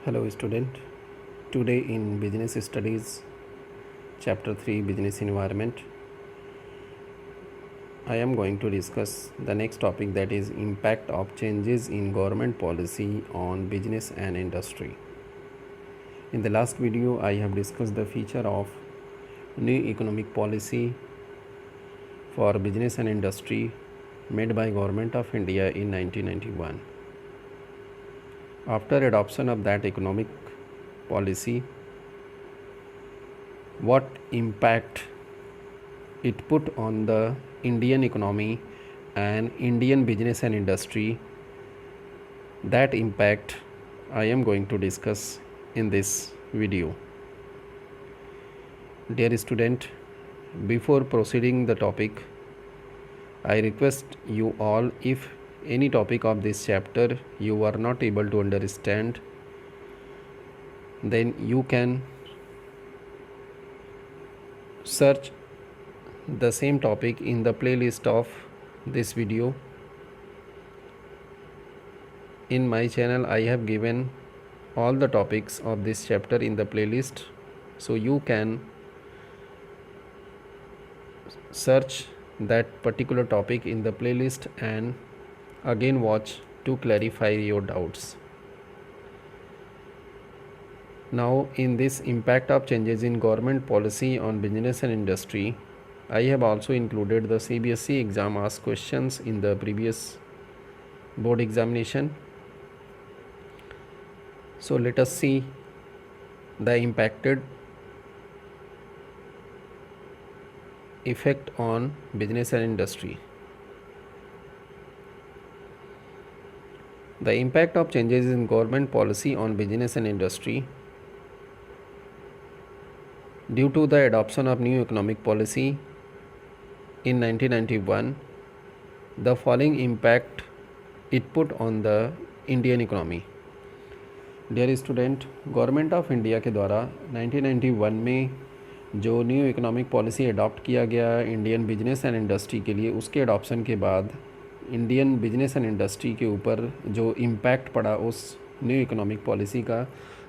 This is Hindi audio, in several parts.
Hello student. Today in Business Studies Chapter 3 Business Environment I am going to discuss the next topic, that is impact of changes in government policy on business and industry. In the last video I have discussed the feature of new economic policy for business and industry made by Government of India in 1991. After adoption of that economic policy, what impact it put on the Indian economy and Indian business and industry, that impact I am going to discuss in this video. Dear student, before proceeding the topic, I request you all, if any topic of this chapter you are not able to understand, then you can search the same topic in the playlist of this video. In my channel I have given all the topics of this chapter in the playlist, so you can search that particular topic in the playlist and again watch to clarify your doubts. Now, in this impact of changes in government policy on business and industry, I have also included the CBSE exam asked questions in the previous board examination. So let us see the impacted effect on business and industry. The impact of changes in government policy on business and industry. Due to the adoption of new economic policy in 1991, the following impact it put on the Indian economy. Dear student, government of India के द्वारा 1991 में जो न्यू इकोनॉमिक पॉलिसी अडॉप्ट किया गया इंडियन बिजनेस एंड इंडस्ट्री के लिए, उसके अडॉप्शन के बाद इंडियन बिजनेस एंड इंडस्ट्री के ऊपर जो इम्पैक्ट पड़ा उस न्यू इकोनॉमिक पॉलिसी का,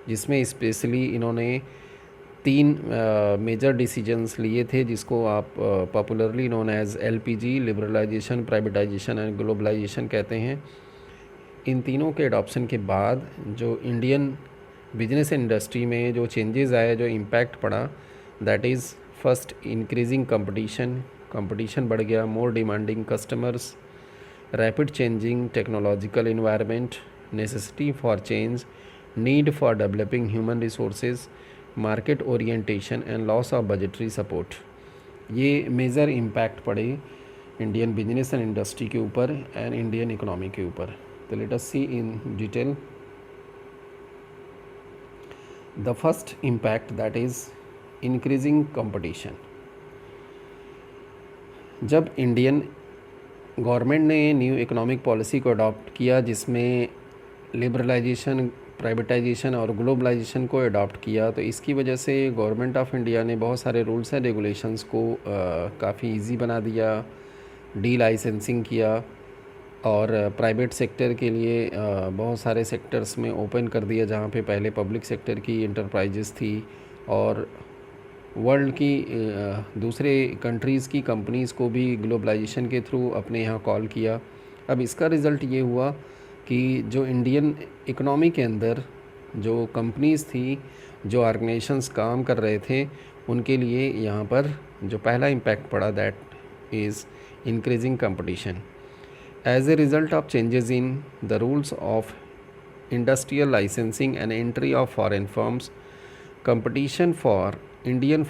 जिसमें स्पेशली इन्होंने 3 मेजर डिसीजंस लिए थे, जिसको आप popularly known as LPG, liberalisation, privatisation and globalisation कहते हैं। इन तीनों के अडॉप्शन के बाद जो इंडियन बिजनेस इंडस्ट्री में जो चेंजेस आए, जो इम्पैक्ट पड़ा, that is first increasing competition बढ़ गया, more demanding customers, rapid changing technological environment, necessity for change, need for developing human resources, market orientation and loss of budgetary support. ये मेजर इम्पैक्ट पड़े इंडियन बिजनेस एंड इंडस्ट्री के ऊपर एंड इंडियन इकोनॉमी के ऊपर। तो let us see in detail the first impact, that is increasing competition. जब इंडियन गवर्नमेंट ने न्यू इकोनॉमिक पॉलिसी को अडॉप्ट किया, जिसमें लिबरलाइजेशन, प्राइवेटाइजेशन और ग्लोबलाइजेशन को अडॉप्ट किया, तो इसकी वजह से गवर्नमेंट ऑफ इंडिया ने बहुत सारे रूल्स एंड रेगुलेशंस को काफ़ी इजी बना दिया, डी लाइसेंसिंग किया और प्राइवेट सेक्टर के लिए बहुत सारे सेक्टर्स में ओपन कर दिया, जहाँ पे पहले पब्लिक सेक्टर की इंटरप्राइजेस थी और वर्ल्ड की दूसरे कंट्रीज़ की कंपनीज़ को भी ग्लोबलाइजेशन के थ्रू अपने यहाँ कॉल किया। अब इसका रिज़ल्ट ये हुआ कि जो इंडियन इकोनॉमी के अंदर जो कंपनीज़ थी, जो ऑर्गेनाइजेशंस काम कर रहे थे, उनके लिए यहाँ पर जो पहला इम्पैक्ट पड़ा, that is increasing competition. As a result of changes in the rules of industrial licensing and entry of foreign firms, competition for Indian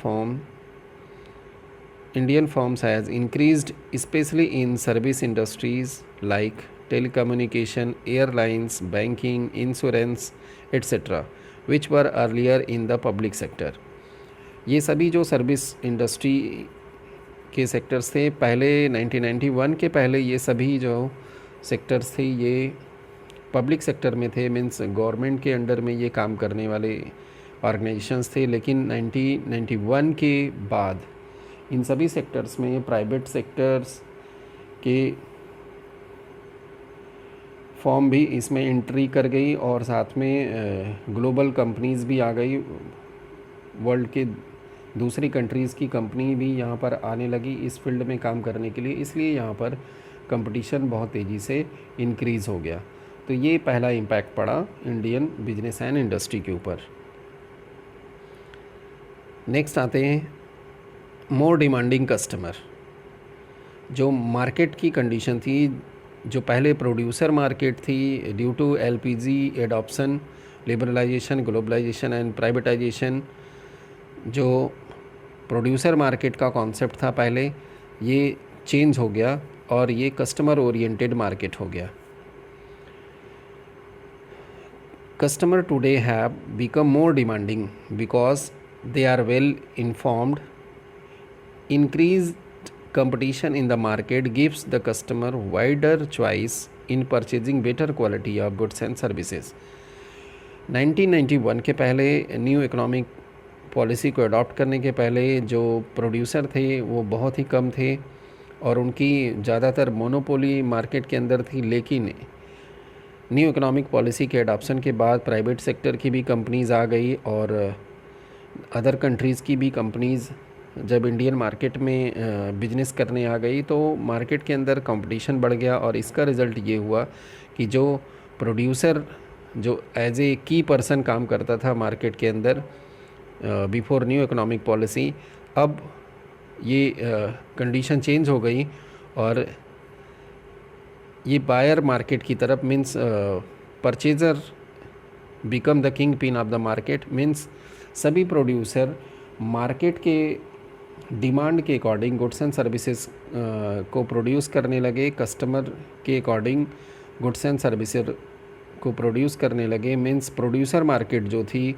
firms has increased, especially in service industries like telecommunication, airlines, banking, insurance, etc., which were earlier in the public sector. ये सभी जो सर्विस इंडस्ट्री के सेक्टर्स थे, पहले 1991 के पहले ये सभी जो सेक्टर्स थे ये पब्लिक सेक्टर में थे, मीन्स गवर्नमेंट के अंडर में ये काम करने वाले ऑर्गेनाइजेशंस थे। लेकिन 1991 के बाद इन सभी सेक्टर्स में प्राइवेट सेक्टर्स के फॉर्म भी इसमें एंट्री कर गई और साथ में ग्लोबल कंपनीज़ भी आ गई, वर्ल्ड के दूसरी कंट्रीज़ की कंपनी भी यहाँ पर आने लगी इस फील्ड में काम करने के लिए, इसलिए यहाँ पर कंपटीशन बहुत तेज़ी से इंक्रीज़ हो गया। तो ये पहला इम्पैक्ट पड़ा इंडियन बिजनेस एंड इंडस्ट्री के ऊपर। नेक्स्ट आते हैं मोर डिमांडिंग कस्टमर। जो मार्केट की कंडीशन थी, जो पहले प्रोड्यूसर मार्केट थी, due to LPG adoption, liberalisation, globalisation and privatisation, जो प्रोड्यूसर मार्केट का कॉन्सेप्ट था पहले, ये चेंज हो गया और ये कस्टमर ओरिएंटेड मार्केट हो गया। Customer today have become more demanding because they are well informed. Increased competition in the market gives the customer wider choice in purchasing better quality of goods and services. 1991 के पहले, न्यू इकोनॉमिक पॉलिसी को अडॉप्ट करने के पहले जो प्रोड्यूसर थे वो बहुत ही कम थे और उनकी ज़्यादातर मोनोपोली मार्केट के अंदर थी। लेकिन न्यू इकोनॉमिक पॉलिसी के अडॉप्शन के बाद प्राइवेट सेक्टर की भी कंपनीज़ आ गई और अदर कंट्रीज़ की भी कंपनीज़ जब इंडियन मार्केट में बिजनेस करने आ गई तो मार्केट के अंदर कंपटीशन बढ़ गया और इसका रिज़ल्ट ये हुआ कि जो प्रोड्यूसर जो एज ए की पर्सन काम करता था मार्केट के अंदर बिफोर न्यू इकोनॉमिक पॉलिसी, अब ये कंडीशन चेंज हो गई और ये बायर मार्केट की तरफ, means purchaser become the king pin of the market, means सभी प्रोड्यूसर मार्केट के डिमांड के अकॉर्डिंग गुड्स एंड सर्विसेज को प्रोड्यूस करने लगे, कस्टमर के अकॉर्डिंग गुड्स एंड सर्विसेज को प्रोड्यूस करने लगे। मीन्स प्रोड्यूसर मार्केट जो थी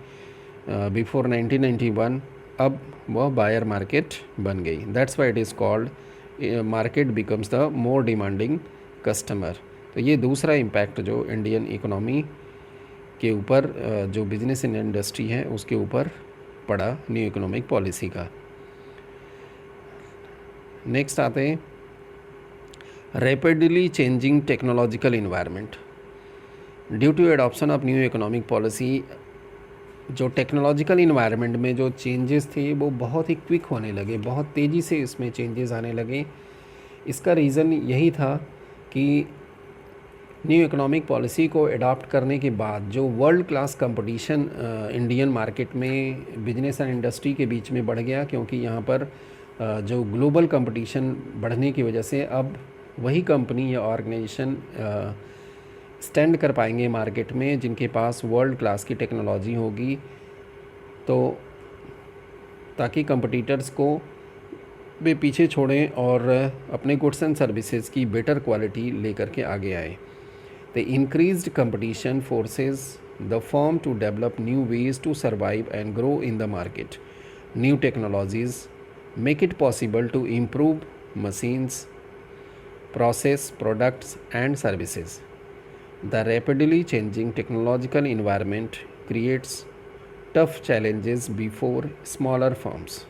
बिफोर 1991, अब वह बायर मार्केट बन गई। That's why it is called market becomes the more demanding customer. तो ये दूसरा इम्पैक्ट जो इंडियन इकोनॉमी के ऊपर, जो बिजनेस इन इंडस्ट्री है उसके ऊपर पड़ा न्यू इकोनॉमिक पॉलिसी का। नेक्स्ट आते हैं rapidly changing technological environment. Due to adoption of new economic policy, जो टेक्नोलॉजिकल इन्वायरमेंट में जो चेंजेस थे वो बहुत ही क्विक होने लगे, बहुत तेज़ी से इसमें चेंजेस आने लगे। इसका रीज़न यही था कि न्यू इकोनॉमिक पॉलिसी को अडॉप्ट करने के बाद जो world class competition Indian market में बिजनेस एंड इंडस्ट्री के बीच में बढ़ गया, क्योंकि यहाँ पर जो ग्लोबल कंपटीशन बढ़ने की वजह से अब वही कंपनी या ऑर्गेनाइजेशन स्टैंड कर पाएंगे मार्केट में जिनके पास वर्ल्ड क्लास की टेक्नोलॉजी होगी, तो ताकि कंपटीटर्स को वे पीछे छोड़ें और अपने गुड्स एंड सर्विसेज की बेटर क्वालिटी लेकर के आगे आए। The increased competition forces the firm to develop new ways to survive and grow in the market. New technologies make it possible to improve machines, process, products, and services. The rapidly changing technological environment creates tough challenges before smaller firms.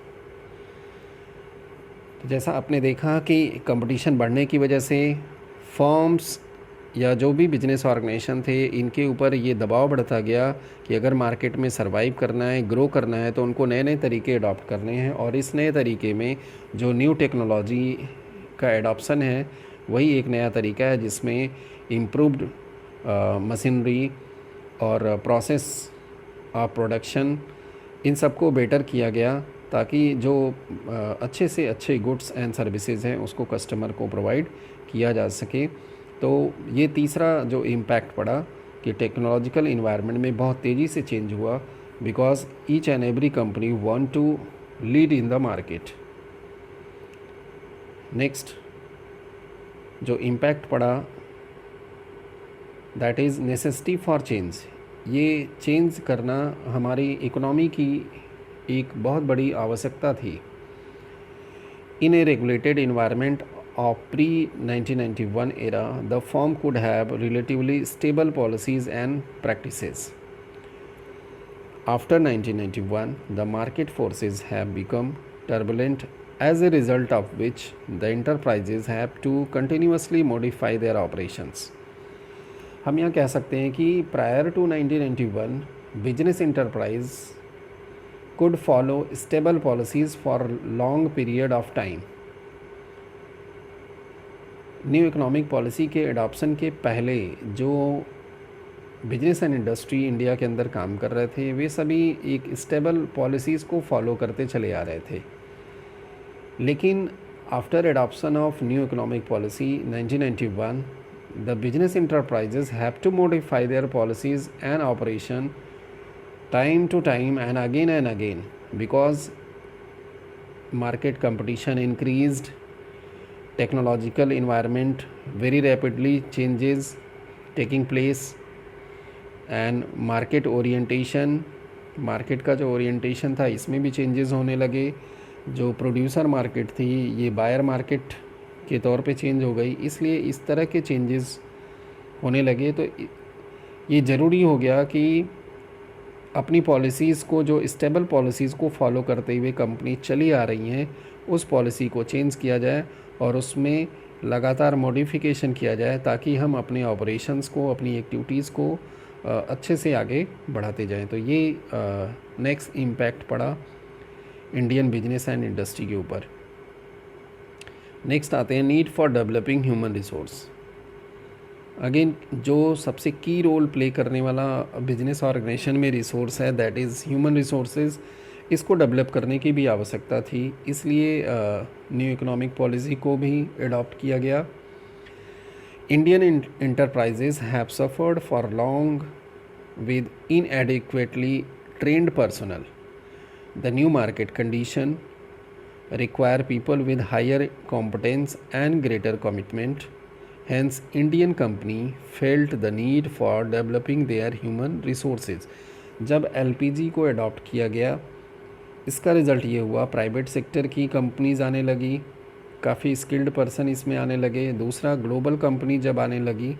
जैसा आपने देखा कि कंपटीशन बढ़ने की वजह से फर्म्स या जो भी बिजनेस ऑर्गेनाइजेशन थे इनके ऊपर ये दबाव बढ़ता गया कि अगर मार्केट में सरवाइव करना है, ग्रो करना है, तो उनको नए नए तरीके अडॉप्ट करने हैं। और इस नए तरीके में जो न्यू टेक्नोलॉजी का एडॉप्शन है वही एक नया तरीका है जिसमें इम्प्रूव्ड मशीनरी और प्रोसेस ऑफ प्रोडक्शन, इन सबको बेटर किया गया ताकि जो अच्छे से अच्छे गुड्स एंड सर्विसेज हैं उसको कस्टमर को प्रोवाइड किया जा सके। तो ये तीसरा जो इम्पैक्ट पड़ा कि टेक्नोलॉजिकल इन्वायरमेंट में बहुत तेज़ी से चेंज हुआ, because each and every company want to lead in the market. Next जो इम्पैक्ट पड़ा that is necessity for change. ये चेंज करना हमारी इकोनॉमी की एक बहुत बड़ी आवश्यकता थी। In a regulated environment of pre-1991 era, the firm could have relatively stable policies and practices. After 1991, the market forces have become turbulent, as a result of which the enterprises have to continuously modify their operations. हम यहाँ कह सकते हैं कि prior to 1991 business enterprise could follow stable policies for long period of time. New economic policy के एडॉप्शन के पहले जो बिजनेस एंड इंडस्ट्री इंडिया के अंदर काम कर रहे थे वे सभी एक स्टेबल पॉलिसीज़ को फॉलो करते चले आ रहे थे, लेकिन after adoption of new economic policy 1991 the business enterprises have to modify their policies and operation time to time and again because market competition increased, technological environment very rapidly changes taking place and market का जो ओरिएंटेशन था इसमें भी चेंजेस होने लगे। जो प्रोड्यूसर मार्केट थी ये बायर मार्केट के तौर पे चेंज हो गई, इसलिए इस तरह के चेंजेस होने लगे। तो ये ज़रूरी हो गया कि अपनी पॉलिसीज़ को, जो स्टेबल पॉलिसीज़ को फॉलो करते हुए कंपनी चली आ रही हैं, उस पॉलिसी को चेंज किया जाए और उसमें लगातार मॉडिफिकेशन किया जाए ताकि हम अपने ऑपरेशंस को, अपनी एक्टिविटीज़ को अच्छे से आगे बढ़ाते जाएं। तो ये नेक्स्ट इम्पैक्ट पड़ा इंडियन बिजनेस एंड इंडस्ट्री के ऊपर। नेक्स्ट आते हैं need for developing human resource. Again जो सबसे की रोल प्ले करने वाला बिजनेस ऑर्गेनाइजेशन में रिसोर्स है दैट इज़ ह्यूमन रिसोर्सेज। इसको डेवलप करने की भी आवश्यकता थी, इसलिए न्यू इकोनॉमिक पॉलिसी को भी अडॉप्ट किया गया। Indian enterprises have suffered for long with inadequately trained personnel. The new market condition require people with higher competence and greater commitment. Hence, Indian company felt the need for developing their human resources. जब LPG को अडॉप्ट किया गया, इसका रिज़ल्ट ये हुआ प्राइवेट सेक्टर की कंपनीज़ आने लगी, काफ़ी स्किल्ड पर्सन इसमें आने लगे। दूसरा, ग्लोबल कंपनी जब आने लगी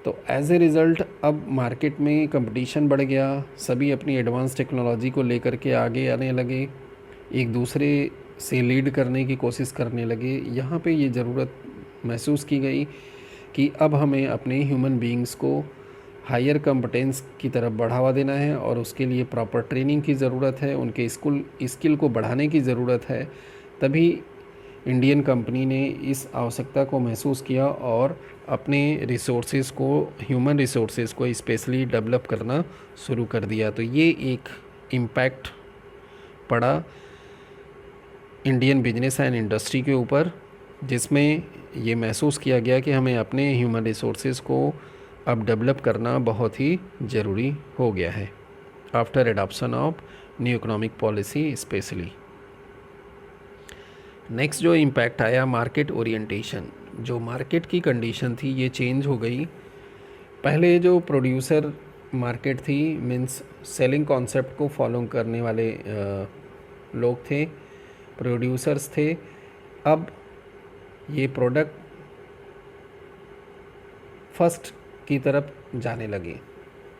तो एज ए रिज़ल्ट अब मार्केट में कंपटीशन बढ़ गया, सभी अपनी एडवांस टेक्नोलॉजी को लेकर के आगे आने लगे, एक दूसरे से लीड करने की कोशिश करने लगे। यहाँ पे ये ज़रूरत महसूस की गई कि अब हमें अपने ह्यूमन बीइंग्स को हायर कंपटेंस की तरफ बढ़ावा देना है और उसके लिए प्रॉपर ट्रेनिंग की ज़रूरत है, उनके स्किल को बढ़ाने की ज़रूरत है। तभी इंडियन कंपनी ने इस आवश्यकता को महसूस किया और अपने रिसोर्सेज को, ह्यूमन रिसोर्सेज को स्पेशली डेवलप करना शुरू कर दिया। तो ये एक इम्पैक्ट पड़ा इंडियन बिजनेस एंड इंडस्ट्री के ऊपर, जिसमें ये महसूस किया गया कि हमें अपने ह्यूमन रिसोर्सेज को अब डेवलप करना बहुत ही ज़रूरी हो गया है after adoption of new economic policy specially. Next जो इम्पैक्ट आया मार्केट ओरिएंटेशन। जो मार्केट की कंडीशन थी ये चेंज हो गई। पहले जो प्रोड्यूसर मार्केट थी, मीन्स सेलिंग कॉन्सेप्ट को फॉलो करने वाले लोग थे, प्रोड्यूसर्स थे। अब ये प्रोडक्ट फर्स्ट की तरफ जाने लगे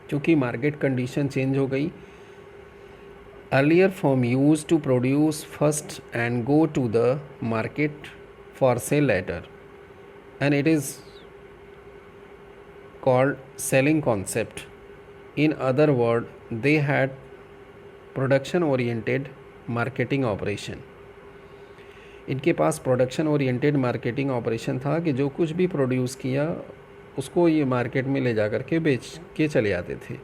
क्योंकि मार्केट कंडीशन चेंज हो गई। Earlier form use to produce first and go to the market for sale later and it is called selling concept. In other word they had production oriented marketing operation. इनके पास प्रोडक्शन ओरिएंटेड मार्केटिंग ऑपरेशन था कि जो कुछ भी प्रोड्यूस किया उसको ये मार्केट में ले जा कर के बेच के चले आते थे।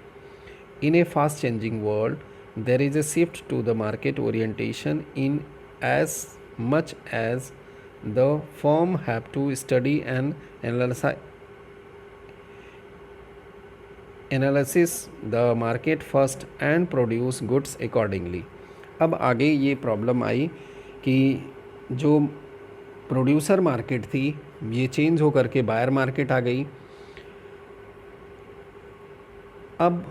In a fast changing world there is a shift to the market orientation in as much as the firm have to study and analysis the market first and produce goods accordingly. अब आगे ये प्रॉब्लम आई कि जो प्रोड्यूसर मार्केट थी ये चेंज होकर के बायर मार्केट आ गई। अब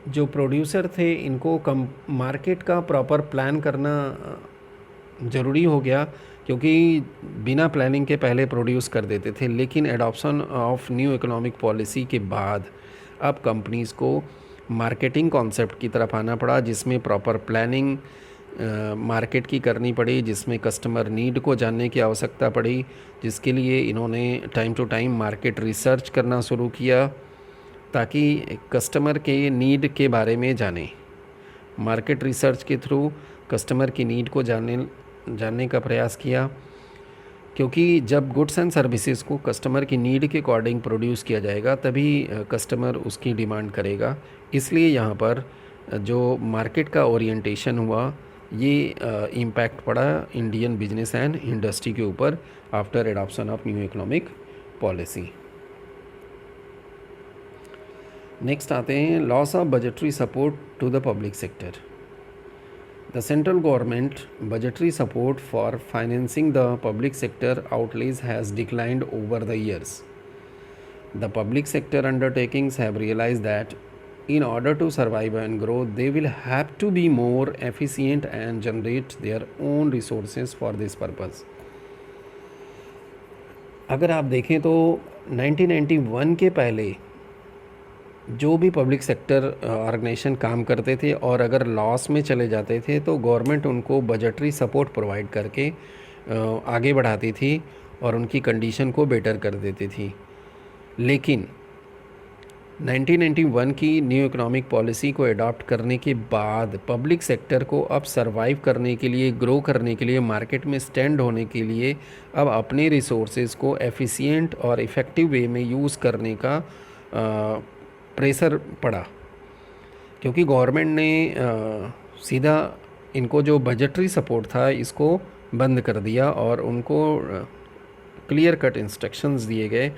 जो प्रोड्यूसर थे इनको मार्केट का प्रॉपर प्लान करना ज़रूरी हो गया, क्योंकि बिना प्लानिंग के पहले प्रोड्यूस कर देते थे। लेकिन adoption of new economic policy के बाद अब कंपनीज़ को मार्केटिंग कॉन्सेप्ट की तरफ आना पड़ा, जिसमें प्रॉपर प्लानिंग मार्केट की करनी पड़ी, जिसमें कस्टमर नीड को जानने की आवश्यकता पड़ी, जिसके लिए इन्होंने time to time market research करना शुरू किया ताकि कस्टमर के नीड के बारे में जाने। मार्केट रिसर्च के थ्रू कस्टमर की नीड को जानने का प्रयास किया, क्योंकि जब गुड्स एंड सर्विसेज को कस्टमर की नीड के अकॉर्डिंग प्रोड्यूस किया जाएगा तभी कस्टमर उसकी डिमांड करेगा। इसलिए यहाँ पर जो मार्केट का ओरिएंटेशन हुआ, ये इम्पैक्ट पड़ा इंडियन बिजनेस एंड इंडस्ट्री के ऊपर after adoption of new economic policy. Next आते हैं loss of budgetary support to the public sector. The central government budgetary support for financing the public sector outlays has declined over the years. The public sector undertakings have realized that in order to survive and grow, they will have to be more efficient and generate their own resources for this purpose. अगर आप देखें तो 1991 के पहले जो भी पब्लिक सेक्टर ऑर्गेनाइजेशन काम करते थे और अगर लॉस में चले जाते थे तो गवर्नमेंट उनको बजटरी सपोर्ट प्रोवाइड करके आगे बढ़ाती थी और उनकी कंडीशन को बेटर कर देती थी। लेकिन 1991 की न्यू इकोनॉमिक पॉलिसी को अडॉप्ट करने के बाद पब्लिक सेक्टर को अब सरवाइव करने के लिए, ग्रो करने के लिए, मार्केट में स्टैंड होने के लिए अब अपने रिसोर्सेज को एफिशिएंट और इफ़ेक्टिव वे में यूज़ करने का प्रेशर पड़ा, क्योंकि गवर्नमेंट ने सीधा इनको जो बजटरी सपोर्ट था इसको बंद कर दिया और उनको क्लियर कट इंस्ट्रक्शंस दिए गए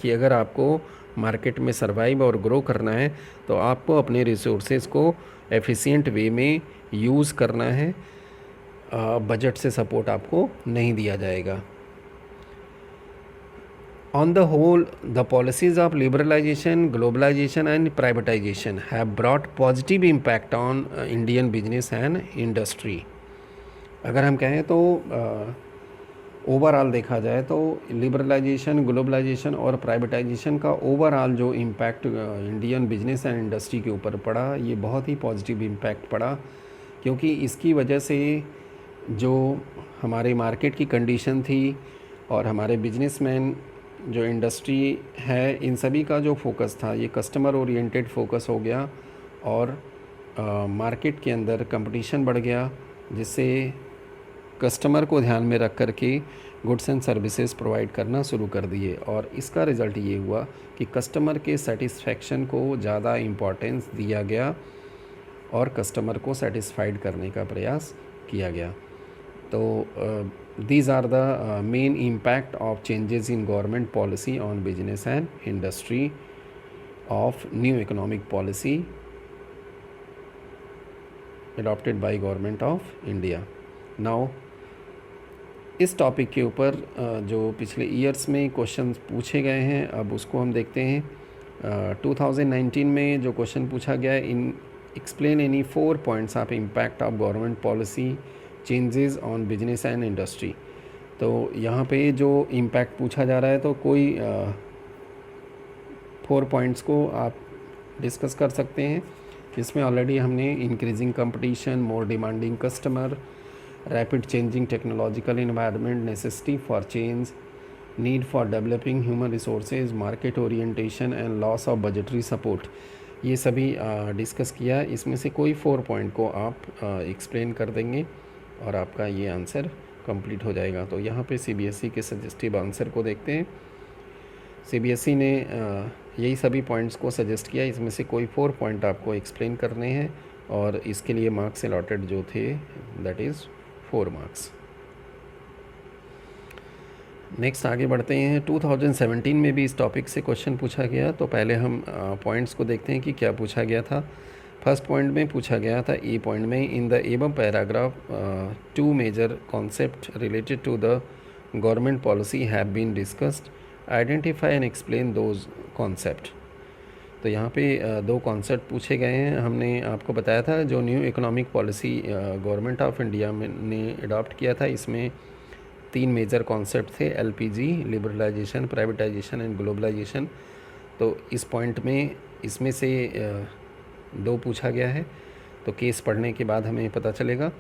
कि अगर आपको मार्केट में सर्वाइव और ग्रो करना है तो आपको अपने रिसोर्सेज को एफिशिएंट वे में यूज़ करना है, बजट से सपोर्ट आपको नहीं दिया जाएगा। On the whole, the policies of liberalization, globalization and privatization have brought positive impact on Indian business and industry. अगर हम कहें तो ओवरऑल देखा जाए तो लिबरलाइजेशन, ग्लोबलाइजेशन और प्राइवेटाइजेशन का ओवरऑल जो impact Indian business and industry के ऊपर पड़ा, ये बहुत ही पॉजिटिव इम्पैक्ट पड़ा, क्योंकि इसकी वजह से जो हमारे मार्केट की कंडीशन थी और हमारे बिजनेसमैन जो इंडस्ट्री है, इन सभी का जो फोकस था ये कस्टमर ओरिएंटेड फोकस हो गया और मार्केट के अंदर कंपटीशन बढ़ गया, जिससे कस्टमर को ध्यान में रख कर के गुड्स एंड सर्विसेज प्रोवाइड करना शुरू कर दिए। और इसका रिज़ल्ट ये हुआ कि कस्टमर के सेटिस्फेक्शन को ज़्यादा इम्पोर्टेंस दिया गया और कस्टमर को सेटिस्फाइड करने का प्रयास किया गया। तो these are the main impact of changes in government policy on business and industry of new economic policy adopted by government of India. Now इस टॉपिक के ऊपर जो पिछले ईयर्स में क्वेश्चन पूछे गए हैं अब उसको हम देखते हैं। 2019 में जो क्वेश्चन पूछा गया है, in explain any 4 points of impact of government policy changes on business and industry. तो यहाँ पे जो इम्पैक्ट पूछा जा रहा है तो कोई 4 पॉइंट्स को आप डिस्कस कर सकते हैं। इसमें ऑलरेडी हमने increasing competition, more demanding customer, rapid changing technological environment, necessity for change, need for developing human resources, market orientation and loss of budgetary support, ये सभी डिस्कस किया। इसमें से कोई 4 पॉइंट को आप एक्सप्लेन कर देंगे और आपका ये आंसर कंप्लीट हो जाएगा। तो यहाँ पे सीबीएसई के सजेस्टिव आंसर को देखते हैं। सीबीएसई ने यही सभी पॉइंट्स को सजेस्ट किया, इसमें से कोई 4 पॉइंट आपको एक्सप्लेन करने हैं और इसके लिए मार्क्स अलॉटेड जो थे दैट इज़ 4 मार्क्स। नेक्स्ट आगे बढ़ते हैं। 2017 में भी इस टॉपिक से क्वेश्चन पूछा गया, तो पहले हम पॉइंट्स को देखते हैं कि क्या पूछा गया था। फर्स्ट पॉइंट में पूछा गया था, ए पॉइंट में, in the above paragraph 2 major concept related to the government policy have been discussed, identify and explain those concept. तो यहाँ पे 2 कॉन्सेप्ट पूछे गए हैं। हमने आपको बताया था जो new economic policy government of India ने अडॉप्ट किया था, इसमें 3 मेजर कॉन्सेप्ट थे, LPG, liberalisation, privatisation and globalisation. तो इस पॉइंट में इसमें से 2 पूछा गया है, तो केस पढ़ने के बाद हमें पता चलेगा।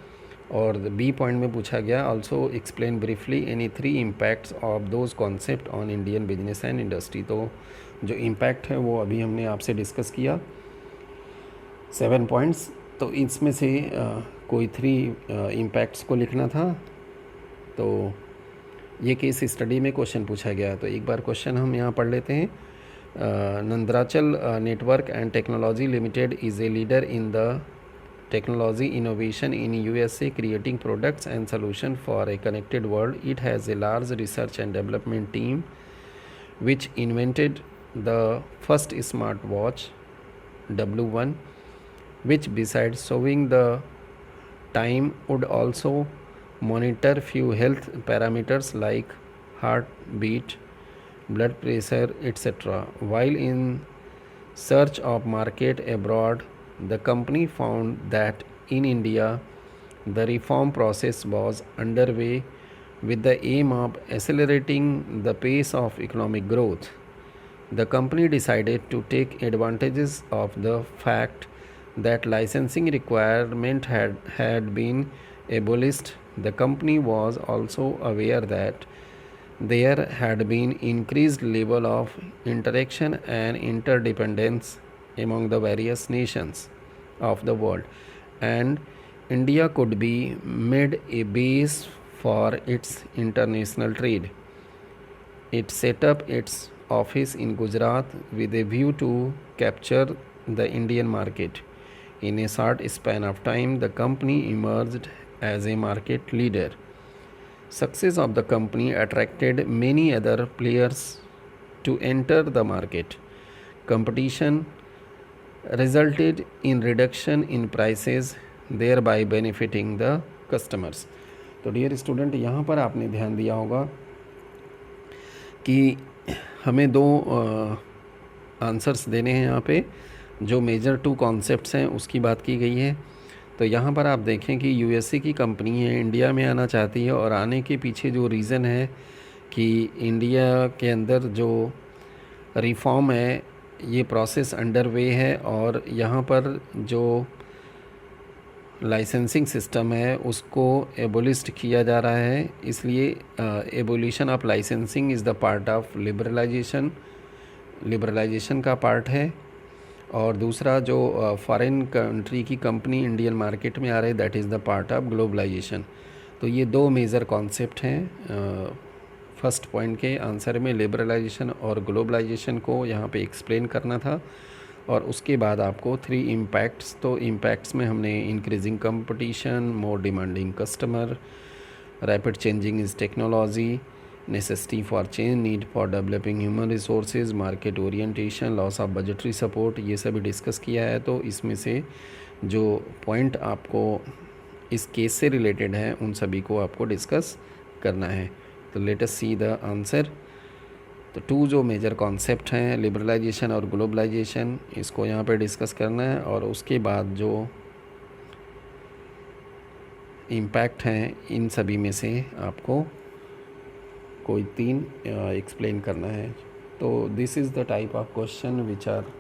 और बी पॉइंट में पूछा गया also explain briefly any 3 impacts of those concept on Indian business and industry. तो जो इम्पैक्ट है वो अभी हमने आपसे डिस्कस किया 7 पॉइंट्स, तो इसमें से कोई 3 इम्पैक्ट्स को लिखना था। तो ये केस स्टडी में क्वेश्चन पूछा गया, तो एक बार क्वेश्चन हम यहाँ पढ़ लेते हैं। Nandrachal network and technology limited is a leader in the technology innovation in USA, creating products and solutions for a connected world. It has a large research and development team which invented the first smartwatch W1, which besides showing the time would also monitor few health parameters like heartbeat, blood pressure, etc. While in search of market abroad, the company found that in India the reform process was underway with the aim of accelerating the pace of economic growth. The company decided to take advantages of the fact that licensing requirement had been abolished. The company was also aware that there had been increased level of interaction and interdependence among the various nations of the world, and India could be made a base for its international trade. It set up its office in Gujarat with a view to capture the Indian market. In a short span of time, the company emerged as a market leader. Success of the company attracted many other players to enter the market. Competition resulted in reduction in prices, thereby benefiting the customers. तो डियर स्टूडेंट, यहाँ पर आपने ध्यान दिया होगा कि हमें 2 आंसर्स देने हैं यहाँ पे। जो मेजर 2 कॉन्सेप्ट्स हैं उसकी बात की गई है। तो यहाँ पर आप देखें कि यूएसए की कंपनी है, इंडिया में आना चाहती है, और आने के पीछे जो रीज़न है कि इंडिया के अंदर जो रिफॉर्म है ये प्रोसेस अंडर वे है, और यहाँ पर जो लाइसेंसिंग सिस्टम है उसको एबोलिस्ट किया जा रहा है। इसलिए abolition of licensing is the part of liberalisation का पार्ट है। और दूसरा जो फॉरेन कंट्री की कंपनी इंडियन मार्केट में आ रही है, that is the part of globalisation. तो ये 2 मेजर कॉन्सेप्ट हैं। फर्स्ट पॉइंट के आंसर में लिबरलाइजेशन और ग्लोबलाइजेशन को यहाँ पे एक्सप्लेन करना था, और उसके बाद आपको 3 इम्पैक्ट्स, तो इम्पैक्ट्स में हमने increasing competition, more demanding customer, rapid changing is technology, necessity for change, need for developing human resources, market orientation, loss of budgetary support, ये सभी डिस्कस किया है। तो इसमें से जो पॉइंट आपको इस केस से रिलेटेड है उन सभी को आपको डिस्कस करना है। तो let us see the answer. तो 2 जो मेजर कॉन्सेप्ट हैं, लिबरलाइजेशन और ग्लोबलाइजेशन, इसको यहाँ पे डिस्कस करना है, और उसके बाद जो इम्पैक्ट हैं इन सभी में से आपको कोई 3 एक्सप्लेन करना है। तो this is the type of question which are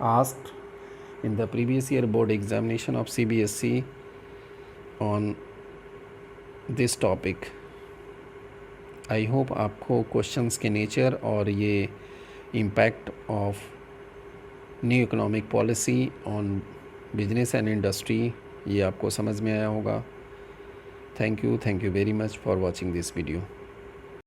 asked in the previous year board examination of CBSE on this topic. I hope आपको क्वेश्चंस के नेचर और ये impact of new economic policy on business and industry ये आपको समझ में आया होगा। Thank you very much for watching this video.